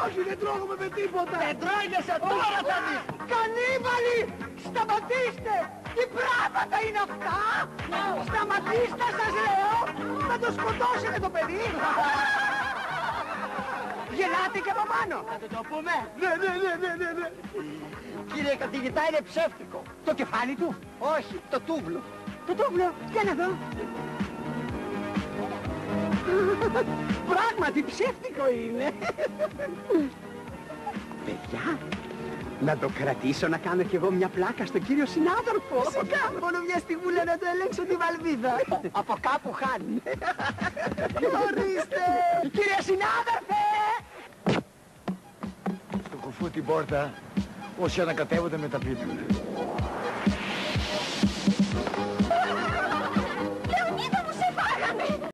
όχι, δεν τρώγουμε με τίποτα. Δεν τρώγεσαι, τώρα θα δεις. Κανίβαλοι, σταματήστε. Τι πράγματα είναι αυτά. Σταματήστε σας λέω. Θα το σκοτώσετε το παιδί. Γελάτε και από πάνω. Θα το πούμε. Ναι. Κύριε καθηγητά, είναι ψεύτικο. Το κεφάλι του. Όχι, το τούβλο. Το τούβλο, για να δω. Πράγματι ψεύτικο είναι. Παιδιά, να το κρατήσω να κάνω κι εγώ μια πλάκα στον κύριο συνάδελφο. Φυσικά, μόνο μια στιγμούλα να το ελέγξω τη βαλβίδα. Από κάπου χάνει. Ορίστε! Κύριε συνάδελφε! Στο κουφού την πόρτα όσοι ανακατεύονται με τα πίπλα.